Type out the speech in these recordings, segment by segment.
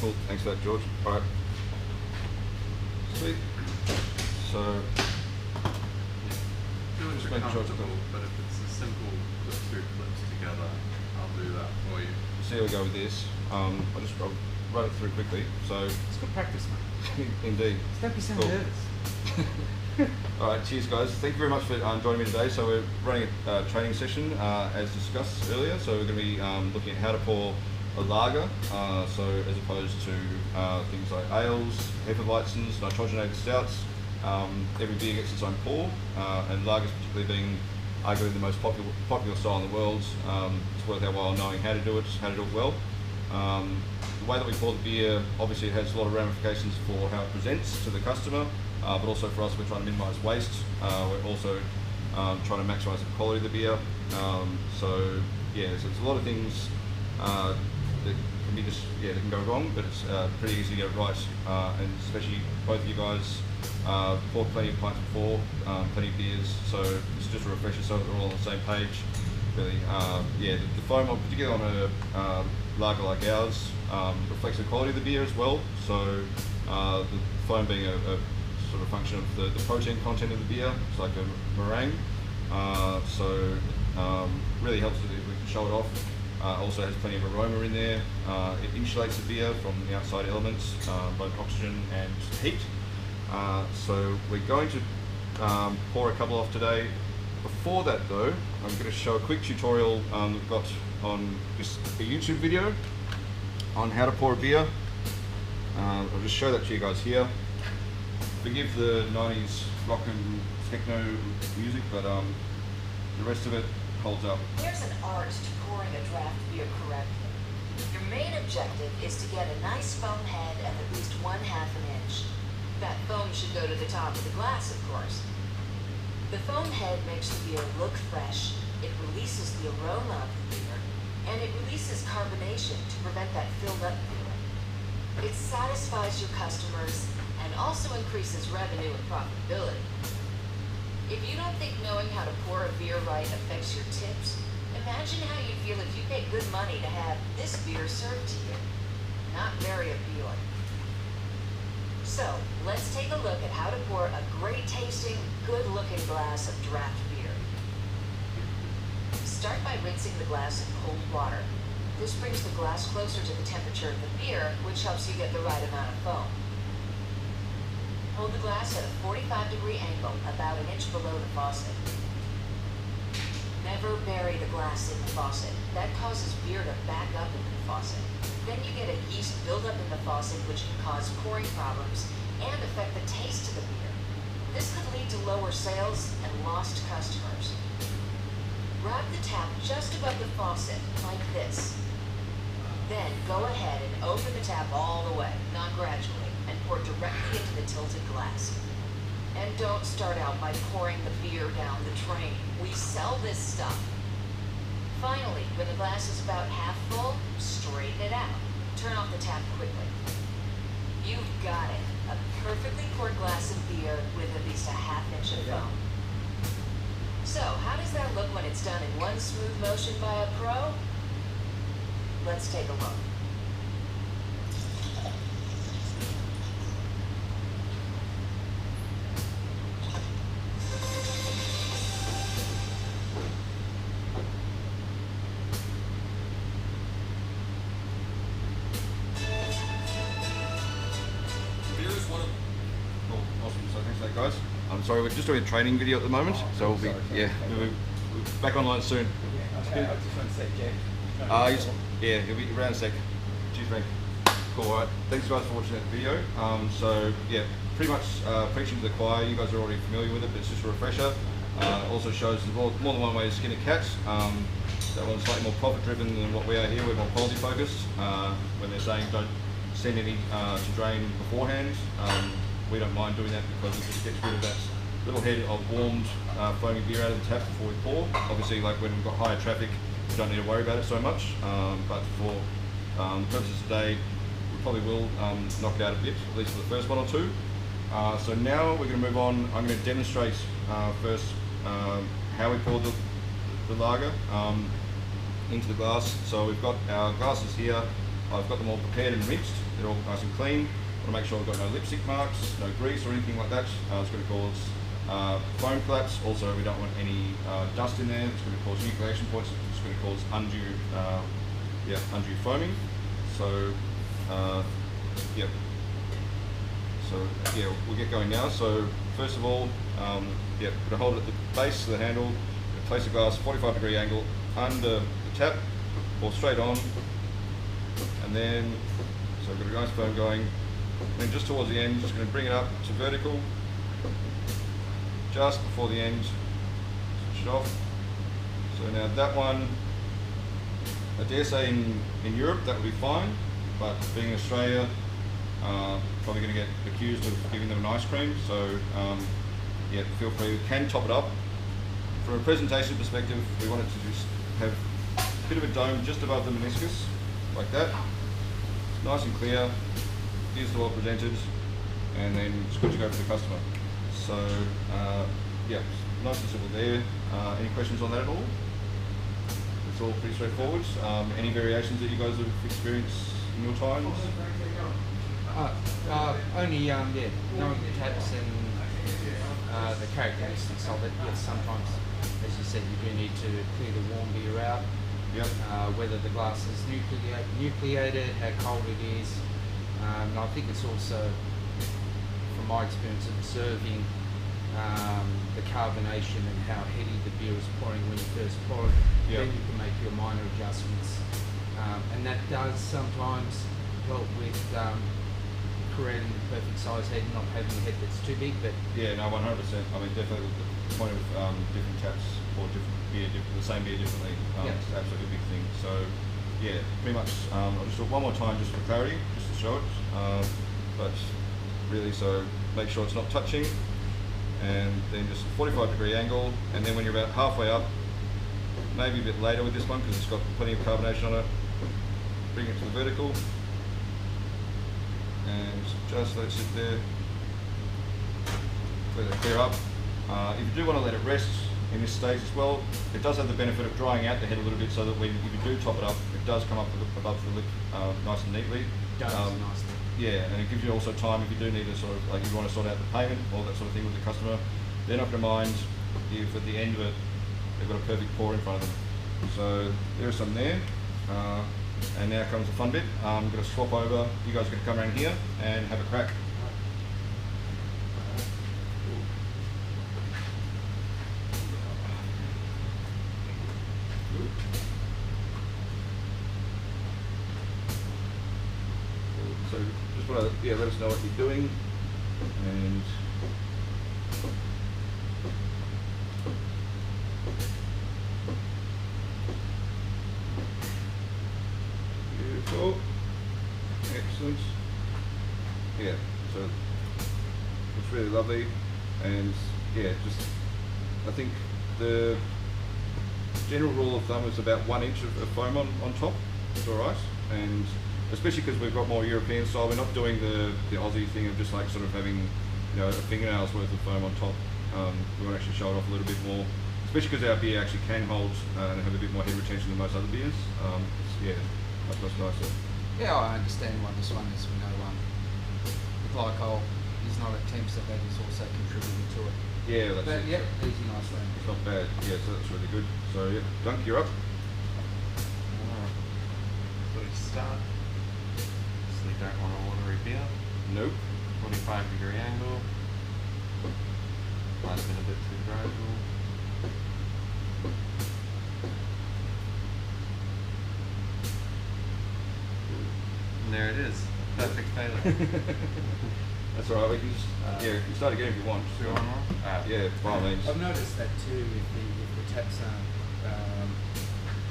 Cool. Thanks for that, George. All right. Sweet. So, Do it just if make you're sure. comfortable, but if it's a simple put two clips together, I'll do that for you. See how we go with this. I'll run it through quickly. So, It's good practice, mate. indeed. Just don't be so Cool. nervous. All right, cheers, guys. Thank you very much for joining me today. So we're running a training session as discussed earlier. So we're going to be looking at how to pour a lager. So as opposed to things like ales, Hefeweizens, nitrogenated stouts. Every beer gets its own pour, and lagers particularly being arguably the most popular style in the world. It's worth our while knowing how to do it well. The way that we pour the beer, obviously it has a lot of ramifications for how it presents to the customer, but also for us, we're trying to minimise waste. We're also trying to maximise the quality of the beer. So it's a lot of things that can be that can go wrong, but it's pretty easy to get it right. And especially both of you guys poured plenty of pints before, plenty of beers, so it's just a refresher so that we're all on the same page. Really, the foam, particularly on a lager like ours, reflects the quality of the beer as well. So the foam being a sort of function of the protein content of the beer, it's like a meringue. Really helps if we can show it off. Also has plenty of aroma in there. It insulates the beer from the outside elements, both oxygen and heat. So we're going to pour a couple off today. Before that though, I'm going to show a quick tutorial we've got on just a YouTube video on how to pour a beer. I'll just show that to you guys here. Forgive the 90s rock and techno music, but the rest of it holds up. There's an art to pouring a draft beer correctly. Your main objective is to get a nice foam head of at least 1/2 an inch. That foam should go to the top of the glass, of course. The foam head makes the beer look fresh, it releases the aroma of the beer, and it releases carbonation to prevent that filled up feeling. It satisfies your customers and also increases revenue and profitability. If you don't think knowing how to pour a beer right affects your tips, imagine how you'd feel if you paid good money to have this beer served to you. Not very appealing. So, let's take a look at how to pour a great tasting, good looking glass of draft beer. Start by rinsing the glass in cold water. This brings the glass closer to the temperature of the beer, which helps you get the right amount of foam. Hold the glass at a 45-degree angle, about an inch below the faucet. Never bury the glass in the faucet. That causes beer to back up into the faucet. Then you get a yeast buildup in the faucet, which can cause pouring problems and affect the taste of the beer. This could lead to lower sales and lost customers. Grab the tap just above the faucet, like this. Then go ahead and open the tap all the way, not gradually, and pour directly into the tilted glass. And don't start out by pouring the beer down the drain. We sell this stuff. Finally, when the glass is about half full, straighten it out. Turn off the tap quickly. You've got it. A perfectly poured glass of beer with at least a 1/2 inch of foam. So, how does that look when it's done in one smooth motion by a pro? Let's take a look. Guys, I'm sorry, we're just doing a training video at the moment, so we'll be we'll be back online soon. I just want to say, Jeff. He'll be around a sec. Cheers, Frank. Cool, alright. Thanks guys for watching that video. Pretty much preaching to the choir. You guys are already familiar with it, but it's just a refresher. Also shows more than one way to skin a cat. That one's slightly more profit driven than what we are here. We're more quality focused. When they're saying don't send any to drain beforehand, we don't mind doing that because it just gets rid of that little head of warmed foamy beer out of the tap before we pour. Obviously, like when we've got higher traffic, we don't need to worry about it so much. But for the purposes today, we probably will knock it out a bit, at least for the first one or two. So now we're going to move on. I'm going to demonstrate first how we pour the lager into the glass. So we've got our glasses here. I've got them all prepared and rinsed. They're all nice and clean. I want to make sure we've got no lipstick marks, no grease or anything like that. It's going to cause foam collapse. Also, we don't want any dust in there. It's going to cause nucleation points. It's going to cause undue foaming. So, we'll get going now. So, first of all, we're going to hold it at the base of the handle, place the glass 45-degree angle under the tap, or straight on, and then, so we've got a nice foam going, and then just towards the end, just going to bring it up to vertical, just before the end, switch it off. So now that one, I dare say in Europe that would be fine, but being in Australia, probably going to get accused of giving them an ice cream, so feel free, we can top it up. From a presentation perspective, we want it to just have a bit of a dome just above the meniscus, like that. It's nice and clear, here's the well presented, and then it's good to go for the customer. So, nice and simple there. Any questions on that at all? It's all pretty straightforward. Any variations that you guys have experienced in your times? Only, knowing the taps and the characteristics of it. Yes, sometimes, as you said, you do need to clear the warm beer out. Yep. Whether the glass is nucleated, how cold it is. And I think it's also, from my experience, observing the carbonation and how heady the beer is pouring when you first pour it. Yep. Then you can make your minor adjustments. And that does sometimes help with creating the perfect size head, not having a head that's too big. But yeah, no, 100%. I mean, definitely the point of different taps or different beer, the same beer differently. It's absolutely a big thing. So yeah, pretty much. I'll just do it one more time just for clarity, just to show it. But really, so make sure it's not touching, and then just 45-degree angle, and then when you're about halfway up, maybe a bit later with this one because it's got plenty of carbonation on it, bring it to the vertical, and just let it sit there, let it clear up. If you do want to let it rest in this stage as well, it does have the benefit of drying out the head a little bit so that when if you do top it up, it does come up above the lip nice and neatly. does nicely. Yeah, and it gives you also time if you do need to sort of, like if you want to sort out the payment, all that sort of thing with the customer, they're not going to mind if at the end of it, they've got a perfect pour in front of them. So there are some there. And now comes the fun bit. I'm going to swap over. You guys are going to come around here and have a crack. So just want to let us know what you're doing, and beautiful, excellent. Yeah, so it's really lovely, and yeah, just I think the general rule of thumb is about 1 inch of foam on top. It's all right, and especially because we've got more European style, we're not doing the Aussie thing of just like sort of having a fingernail's worth of foam on top. We want to actually show it off a little bit more, especially because our beer actually can hold and have a bit more head retention than most other beers. That's much nicer. Yeah, I understand why this one is. We know the glycol is not a temp, so that is also contributing to it. Yeah, that's but, it. Yep, easy, nice one. It's not bad. Yeah, so that's really good. So yeah, Dunk, you're up. So we start. So you don't want a watery beer. Nope. 45-degree angle. Might have been a bit too gradual. And there it is. Perfect failure. That's alright, we can just, you can start again if you want. Do one more? Yeah, by all means. I've noticed that too, if the taps aren't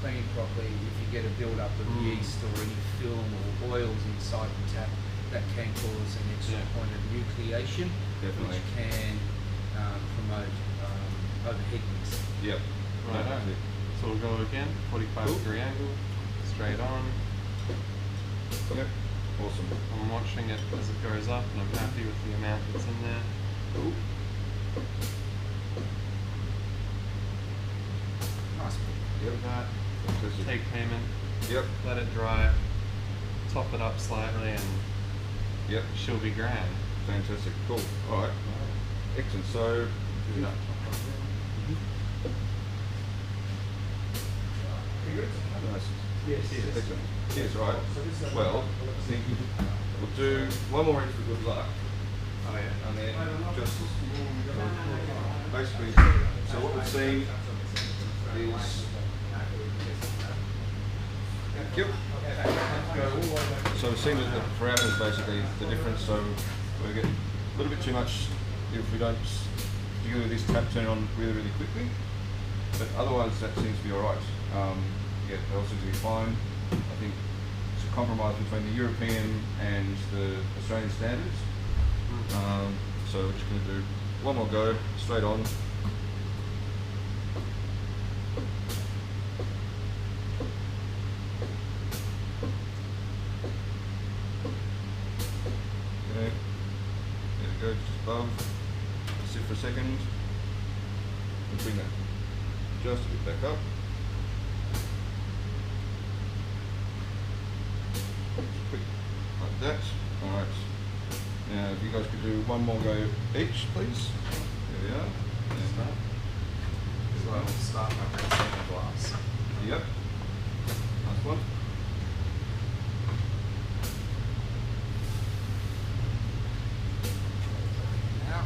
cleaned properly, if you get a build-up of yeast or any film or oils inside the tap, that can cause an extra point of nucleation, Definitely. which can promote overheatness. Yep. Right. That's it. So we'll go again. 45-degree angle. Straight on. Yep. Awesome. I'm watching it as it goes up, and I'm happy with the amount that's in there. Cool. Nice. Yep. Do that. Fantastic. Take payment. Yep. Let it dry. top it up slightly, and Yep. she'll be grand. Fantastic. Cool. All right. Excellent. So. Do that. Nice. Yes. Excellent. Yes. Right. Well, I think we'll do one more inch for good luck, Oh yeah. and then just basically. So what we've seen is. Yep. So we've seen that the parameters basically the difference. So we get a little bit too much if we don't deal with this tap turn on really quickly. But otherwise that seems to be alright. Yeah, it all seems to be fine. I think it's a compromise between the European and the Australian standards. So we're just going to do one more go, straight on. Okay, there we go, just above. Sit for a second. And bring that just a bit back up. Quick, like that. Alright. Now, if you guys could do one more go each, please. There we are. Start. So I'll start by rinsing the glass. Yep. Nice one. Now,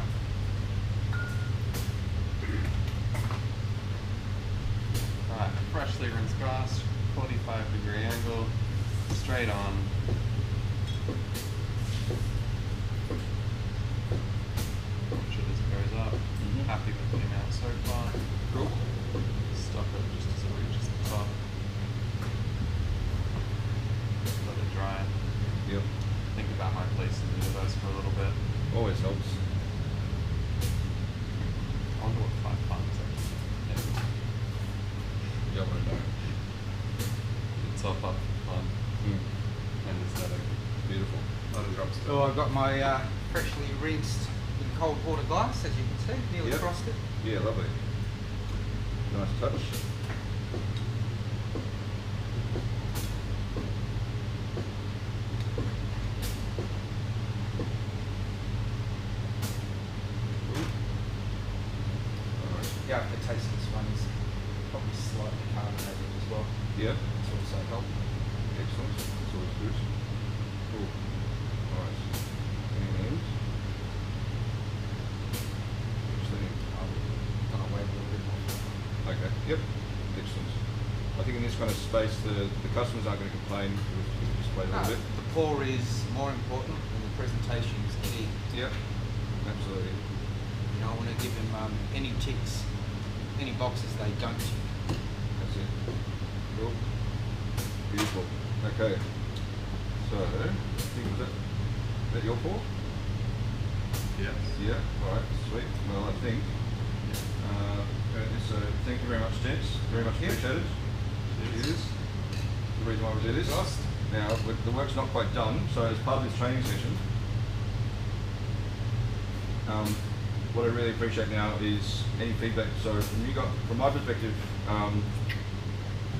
Right, freshly rinsed glass, 45-degree angle, straight on. Make sure this goes up. Happy with the amount so far. Cool. Stop it just as it reaches the top. Let it dry. Yep. Think about my place in the universe for a little bit. Always helps. I wonder what 5 pounds actually. Yeah, I want to know. The top up on and aesthetic. Beautiful. A lot of drops. so I've got my freshly rinsed in cold water glass, as you can see, nearly Yep. frosted. Yeah, lovely. Nice touch. Alright. Yeah, the taste of this one is probably slightly carbonated as well. Yeah. It's also helped. Excellent. That's always good. Cool. Alright. And actually, Gonna wait a little bit more. okay. Yep. Excellent. I think in this kind of space the customers aren't going to complain if we just wait a No, little bit. the pour is more important and the presentation is key. Yep. Absolutely. You know, I want to give them any ticks, any boxes they don't tick. That's it. Cool. Beautiful. Okay. So, I think was that your pour? Yes. Yeah. All right. Sweet. Well, I think. So thank you very much, gents. Very much Thank you. appreciated. Cheers. The reason why we do this. Trust. Now, the work's not quite done, so as part of this training session, what I really appreciate now is any feedback. So from my perspective,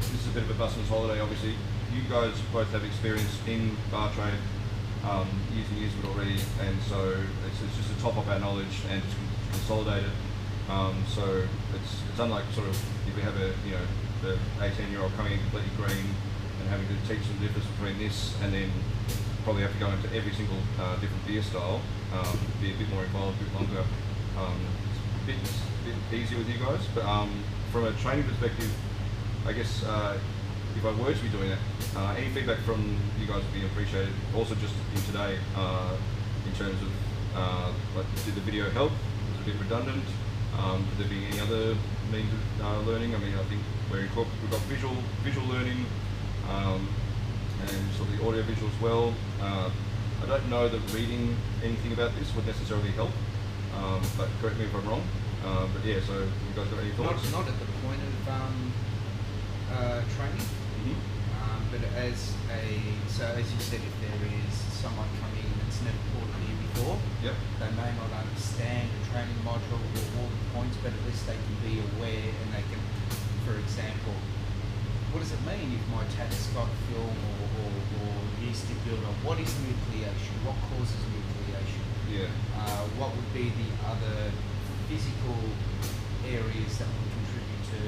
this is a bit of a busman's holiday, obviously. You guys both have experience in bar trade, years and years of it already, and so it's just to top up our knowledge and just consolidate it. So it's unlike sort of if we have the 18-year-old coming in completely green and having to teach them the difference between this and then probably have to go into every single different beer style, be a bit more involved, a bit longer. It's a bit easier with you guys, but from a training perspective, I guess if I were to be doing that, any feedback from you guys would be appreciated. Also just in today, in terms of like, did the video help? Was it a bit redundant? Could there be any other means of learning? I mean, I think we've got visual learning, and sort of the audio visual as well. I don't know that reading anything about this would necessarily help, but correct me if I'm wrong. But yeah, so you guys got any thoughts? Not at the point of training, but as you said, if there is someone coming in that's never poured a beer before, Yep. they may not understand the training module or all the points, but at least they can be aware and they can, for example, what does it mean if my tap's got film or yeast buildup? What is nucleation? What causes nucleation? Yeah. What would be the other physical areas that would contribute to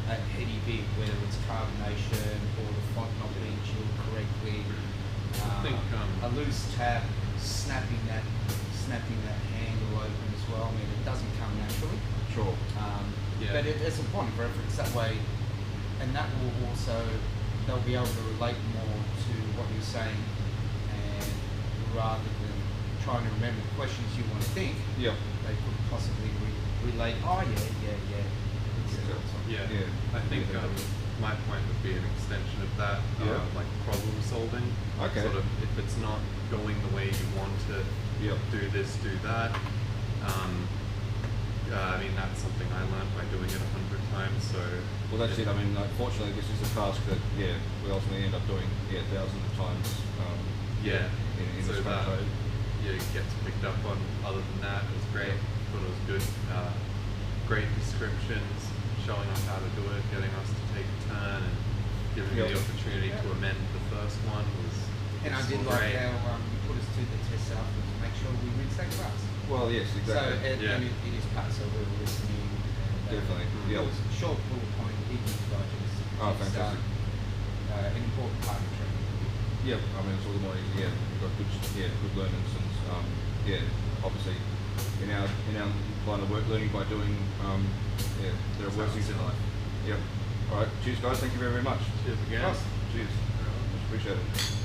a heady bit, whether it's carbonation or the font not being chilled correctly, I think, a loose tap, snapping that handle open as well. I mean, it doesn't come naturally. Sure. Yeah. But it's a point of reference that way, and that will also, they'll be able to relate more to what you're saying, and rather than trying to remember the questions you want to think, Yep. they could possibly relate. Oh yeah. Yeah. Yeah. I think my point would be an extension of that, Yeah. like problem solving. Okay. Sort of, if it's not going the way you want it, Yep. do this, do that. I mean, that's something I learned by doing it 100 times. So. Well, that's it. I mean, like, fortunately, this is a task that we ultimately end up doing thousands of times. Yeah. In So this kind of that code. gets picked up on. Other than that, it was great. Thought it was good. Great descriptions, showing us how to do it, getting us to take a turn, and giving me the opportunity to amend the first one was. And I did like how you put us to the test afterwards to make sure we rinse that glass. Well, yes, So exactly. and it is part, so we're listening. And, Definitely. It Yeah. was a short bullet point, easy to digest. Oh, It's, fantastic. an important part of training. Yep. I mean, it's all the more easy. Yeah, we've got good learners, and obviously, in our line of work, learning by doing. There are worse things in life. Yep. All right. Cheers, guys. Thank you very, very much. Cheers again. Cheers. Much appreciated.